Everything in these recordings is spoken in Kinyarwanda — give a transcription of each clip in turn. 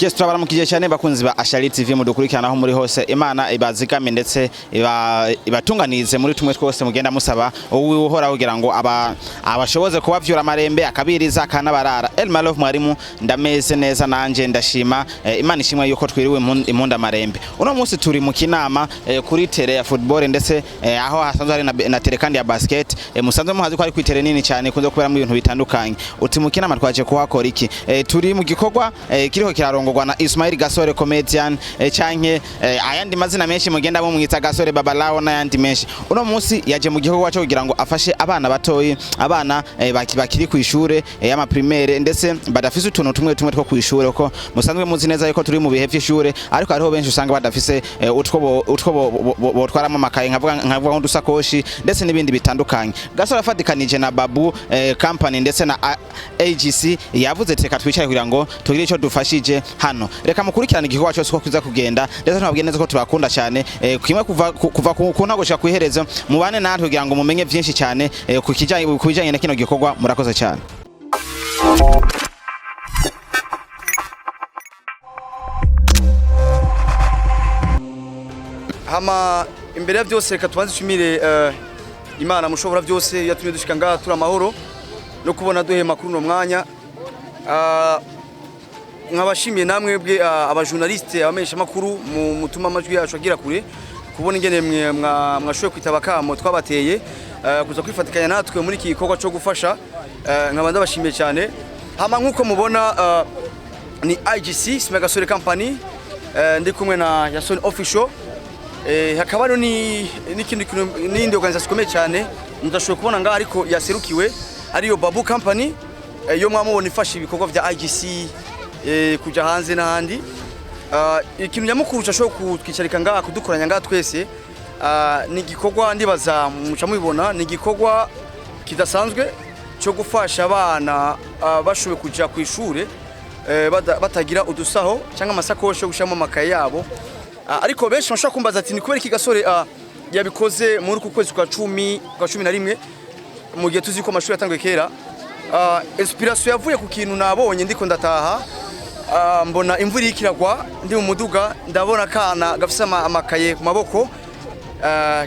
Yes, turabaramukije cyane bakunzi ba Ashali TV mudukurikirana aho muri hose. Imana ibazigame ndetse ibatunganize muri tumwe twose mugenda musaba uhora kugira ngo abashoboze kubavyura amarembe akabiriza kanabarara. Elma Love mwarimu ndameze neza nanje ndashima Imana ishimwe yuko twiriwe imunda marembe. Uno munsi turi mu kinama kuri tere ya football ndetse aho hasanzwe hari na tere kandi ya basket. Musanzwe muhazi ko ari kwitere nini cyane kunze kubera mu bintu bitandukanye. Uti mu kinama twaje kuhakora iki? Turi mu gikorwa kiriho kirarongo na Ismail Gasore comedian canke ayandi mazina menshi mugenda bo mwita Gasore Babalao na yandi menshi. Uno munsi yaje mu gikorwa cyo kugira ngo afashe abana batoyi, abana bakiri ku ishure y'ama primaire ndetse badafise utuntu tumwe two ku ishure uko musanzwe muzi neza yuko turi mu bihe by'ishure ariko hariho benshi usanga badafise utwo botwaramo amakaye nkavuga ngo dusakoshi ndetse n'ibindi bitandukanye. Gasore afadikanije na Babu company ndetse na AGC yavuze teka twicaye kugira ngo tugire ico dufashije hano. Reka mukurikirana igikorwa cyose ko kuza kugenda ndetse twabwiye neza ko turakunda cyane kimwe kuva ku ntago shaka kwiherezo mubane natwe kugira ngo mumenye byinshi cyane ku bijanye na kino gikorwa. Murakoze cyane. Hama imbere ya byose reka tubanze ishimire Imana mushobora byose yatumye dushika ngaha turi amahoro no kubona duhema kuri no mwanya. Nkabashimiye namwe bwe abajournaliste abamesha makuru mu mutuma amajwi yacu agira kure kubona ingene mwashoye kwitaba kamo twabateye kuza kwifatikanya natwe muri iki gikorwa cyo gufasha. Nkaba ndabashimiye cyane. Hama nkuko mubona ni IGC Ismail Gasore company ndi kumwe na Yason official. Hakaba n'indi organisation ikomeye cyane mudashoboye kubona ngaho ariko yaserukiwe ariyo Babu company yo mwamubona ifasha ibikorwa vya IGC kuja hanze n'ahandi. Ikintu nyamukuru cyashoboye kutwicarika ngaha kudukoranya ngaha twese ni gikorwa ndibaza muca mubibona ni gikorwa kidasanzwe cyo gufasha abana bashoboye kuja ku ishure batagira udusaho cyangwa amasakosho gushamo amakaye yabo. Ariko benshi bashaka kumbaza ati ni kubera iki Gasore yabikoze muri ku kwezi kwa 11 mu gihe tuzi ko amashuri yatanguye kera. Inspiration yavuye ku kintu nabonye ndiko ndataha mbona imvura ikiragwa ndi mu muduga ndabona kana gafise amakaye ku maboko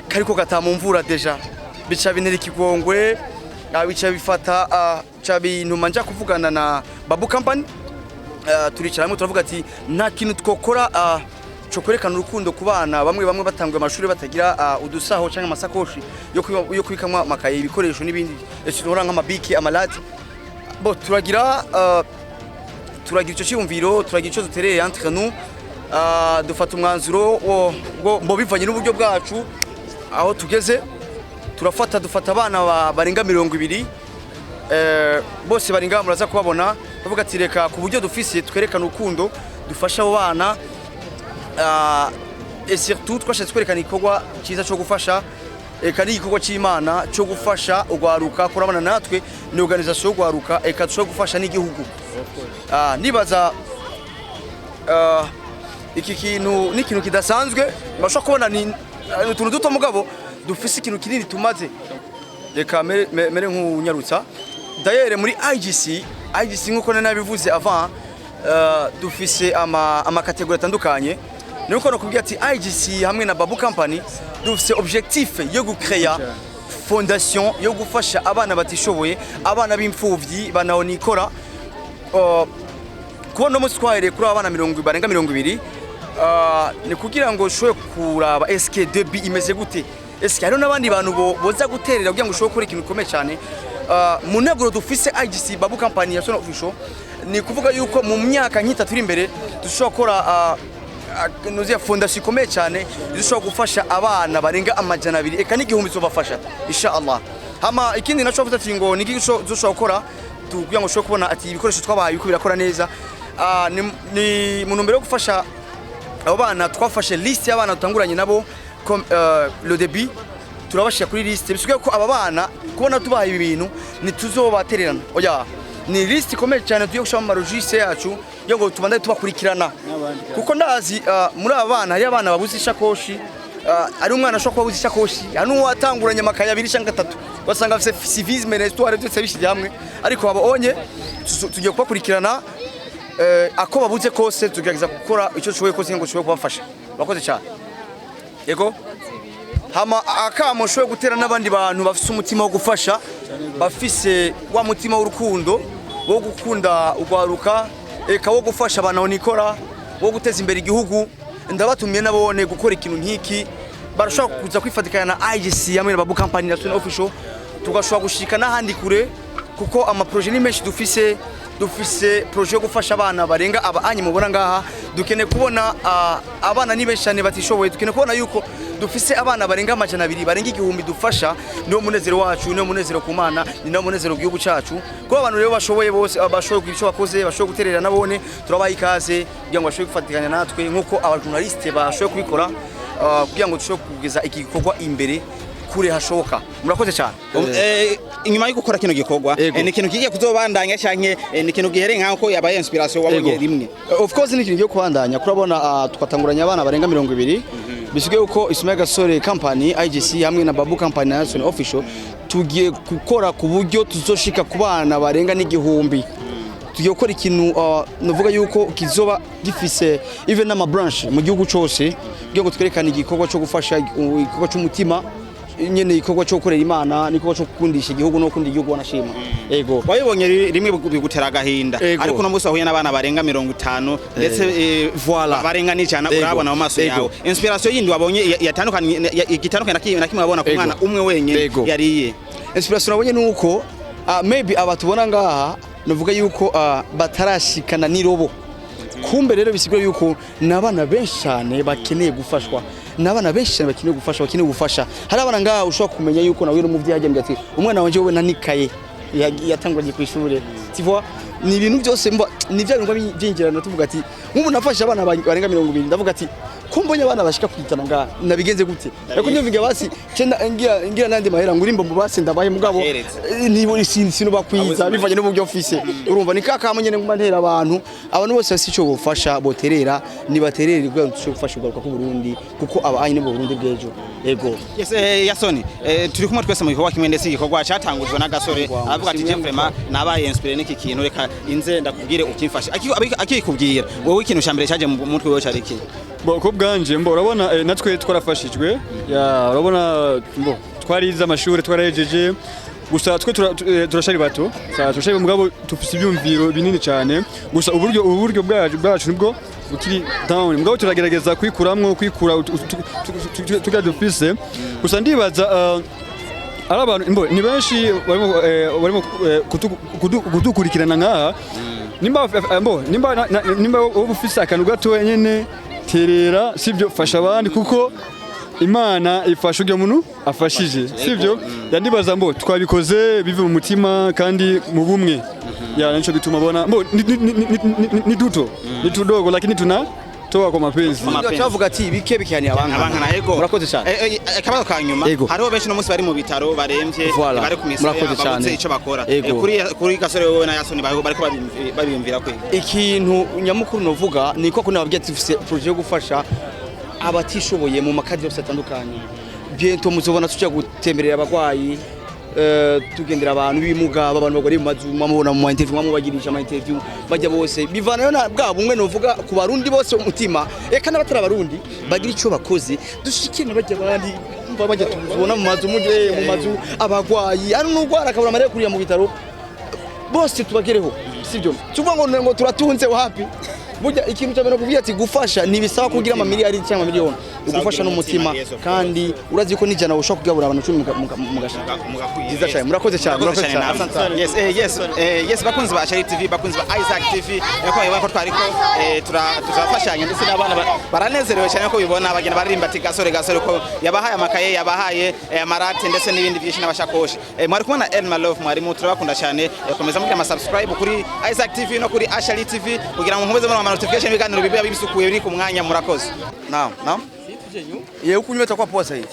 kariko gatamu mvura deja bica binera ikigongwe bica bifata cha bintu manja kuvugana na Babu company. Turicaramwe turavuga ati nta kintu twokora cyo kwerekana urukundo ku bana bamwe batanguye amashuri batagira udusaho cyangwa amasakoshi yo kubikamwa amakaye ibikoresho n'ibindi ekinora nk'amabiki amalati bo turagira icyo cyumviro turagira icyo dutereye entre nous dufata umwanzuro ngo bivanye n'uburyo bwacu aho tugeze dufata abana barenga 200 bose baringa muraza kubabona bavuga ati reka ku buryo dufise twerekana urukundo dufasha abo bana. Et surtout twashatse kwerekana igikorwa cyiza cyo gufasha kandi igikorwa cy'Imana cyo gufasha ugwaruka kurabana natwe ni organisation ugwaruka cyo gufasha n'igihugu. Nibaza iki kintu ni kintu kidasanzwe bashaka kubona ni utuntu duto mugabo dufise ikintu kinini tumaze. Reka mere nk'unyarutsa d'ailleurs muri IGC nkuko nabivuze avant dufise ama categorie atandukanye. Nuko nakubwiye ati IGC hamwe na Babu company dufise objectif yo gucreya fondation yo gufasha abana batishoboye, abana b'imfuvyi banaonikora kubona umunsi twahere kuri abana 200 ni kugira ngo shoye kuraba SK2B imeze gute, SK hariho nabandi bantu boza guterera kugira ngo shoye kuri ikintu komeye cyane. Mu ntego dufise IGC Babu company ya Son official ni kuvuga yuko mu myaka nk'itatu iri imbere dushobora nuziya fondation ikomeye cyane dushobora gufasha abana barenga amajana 2 eka n'igihumbi zobafasha inshallah. Hama ikindi naco vuga ati ngo niki dushobora gukora kugira ngo shoye kubona ati ibikoresho twabahaye uko birakora neza. Ni mu ntumbero yo gufasha abo bana twafashe liste y'abana dutanguranye nabo le début turabashira kuri liste bisubiye ko aba bana kubona tubahaye ibintu ntituzobatererana. Oya ni liste ikomeye cyane tugiye gushaka mu registre yacu yo ngo tubandanye tubakurikirana kuko ndazi muri aba bana hari abana babuze ishakoshi ari umwana ashobora kuba abuze ishakoshi hari n'uwatanguranye amakaye 2 cyangwa 3 basanga afite civisme na histoire byose bishije hamwe ariko babonye tugiye kubakurikirana ako babuze kose tugerageza gukora icyo dushoboye kose ngo dushobore kubafasha. Murakoze cyane. Yego. Hama akamo shoye gutera n'abandi bantu bafise umutima wo gufasha, bafise wa mutima w'urukundo wo gukunda ugwaruka, eka wo gufasha abantu nikora, wo guteza imbere igihugu. Ndabatumiye nabone gukora ikintu nk'iki, barashaka kuza kwifatikanya na IGC hamwe na Babu Company National Official, tugashobora gushika n'ahandi kure kuko ama projet ni menshi dufise projet yo gufasha abana barenga abanyi mubona ngaha. Dukeneye kubona abana ni benshi cyane batishoboye, dukeneye kubona yuko dufise abana barenga amajana 2 barenga igihumbi dufasha. Niwo munezero wacu, niwo munezero ku mana, ni nawo munezero w'igihugu cyacu. Ko abantu rero bashoboye bose, bashoboye kugira icyo bakoze, bashoboye guterera nabone, turabaha ikaze kugira ngo bashoboye gufatikanya natwe nkuko abajournaliste bashoboye kubikora, kugira ngo dushobore kugeza iki gikorwa imbere kure hashoboka. Murakoze cyane. Inyuma yo gukora kino gikorwa ni ikintu kigiye kuzobandanya cyanke ni ikintu gihere nkako yabaye inspiration wabonye rimwe. Of course ni ikintu giye kubandanya, kurabona twatanguranya abana barenga 200 bisigaye uko Ismail Gasore Company IGC hamwe na Babu Company National Official tugiye gukora ku buryo tuzoshika ku bana barenga n'igihumbi. Tugiye gukora ikintu novuga yuko kizoba gifise even na branch mu gihugu cyose kugira ngo twerekane igikorwa cyo gufasha, igikorwa cy'umutima nyene, igikorwa cyo gukorera Imana, n'igikorwa cyo gukundisha igihugu no gukunda igihugu wanashima. Yego. Wabibonye rimwe bigutera agahinda, ariko no musi wahuye n'abana barenga 50 ndetse voilà barenga n'icana urabona mu maso yawe. Inspiration yindi wabonye yatandukanye igitandukanye na kimwe wabona ku mwana umwe wenyine yariye. Inspiration wabonye nuko maybe abatubona ngaha novuga yuko batarashikana n'irobo. Kumbe rero bisigura yuko nabana benshi cyane bakeneye gufashwa, nabana benshi cyane bakeneye gufasha, bakeneye gufasha. Hari abana ngaha ushobora kumenya yuko nawe n'umuvyi hajya mbya ati umwana wanje wowe nanikaye yatanguranye ku ishure. Tu vois, ni ibintu byose ni bya bintu byinjirana tuvuga ati nk'ubu nafasha abana barenga 200 ndavuga ati kumbonye abana bashika kwitana ngaha nabigenze gute. Ariko nyoviga basi cenda ngira nandi mahera ngurimbo mu basi ndabaye mugabo nibo sino bakwiza bivanye n'uburyo office. Urumva ni kaka munyene ngumantera abantu bose basi cyo gufasha boterera ni baterera igwe cyo gufasha ugaruka ku Burundi kuko abaanyi n'u Burundi bwejo. Yego. Yes, Yasoni turi kumwe twese mu gikorwa kimwe ndetse igikorwa cyatangujwe na Gasore avuga ati je vraiment nabaye inspire n'iki kintu reka inze ndakubwire ukimfasha akikubwira wowe ikintu cyambere cyaje mu mutwe wewe cyariki. Bo ko bwanje mbo urabona natwe twarafashijwe ya urabona mbo twarize amashuri twarahejeje gusa twe turashari bato turashari mugabo tufise ibyumviro binini cyane gusa uburyo bwacu nibwo bukiri down mugabo turagerageza kwikura tukadufise gusa ndibaza ari abantu mbo ni benshi barimo kudukurikirana ngaha nimba ufise akantu gato nyene terera sibyo fasha abandi kuko Imana ifasha uge muntu afashije sibyo yandibaza mbo twabikoze bive mu mutima kandi mu bumwe ya nico bituma bona mbo ni duto ni tudogo lakini toa kwa mapenzi cyavuga ati bike bikihani abankana yego. Murakoze cyane. Akabazo kanyuma hariho benshi no munsi bari mu bitaro baremvye bari ku misoro babuze ico bakora kuri Gasore wowe na Yasoni bari ko babiyumvira kwe. Ikintu nyamukuru novuga niko ko nababwiye tifise projet yo gufasha abatishoboye mu makadi yose atandukanye. Bientôt muzobona tujya gutemberera abagwayi, tugendera abantu bimuga abantu bagore mu mazu mubona mu interview mubagirisha ama interview bajya bose bivanayo na bwa bumwe novuga ku barundi bose umutima eka n'abatara barundi bagira ico bakoze dushikene bajya abandi bajya tubona mu mazu muje mu mazu abagwayi ari n'ugwara akabura amare kuriya mu bitaro bose tubagereho sibyo tuvuga ngo turatunze wapi burya ikintu cyabera kuvuga ati gufasha nibisaba kugira ama miliyari cyangwa miliyoni ugufasha n'umutima kandi urazi ko nijana ushaka kugabura abantu 10 mugashaka byiza cyane. Murakoze cyane. Yes bakunzi ba Charity TV bakunzi ba Isaac TV yako yabako twariko turafashanya ndetse n'abana baranezerewe cyane ko bibona abagenda baririmba ati Gasore ko yabahaye amakaye yabahaye amarate ndetse n'ibindi byinshi n'abashakoshi. Mwari kumwe na Elma Love mwari mu turabakunda cyane komeza mugira subscribe kuri Isaac TV no kuri Charity TV kugira ngo nkomeze mu notification biganiro bibiya bibisukuye biri ku mwanya. Murakoze. Naam. Yeye ukunywa itakuwa poa zaidi.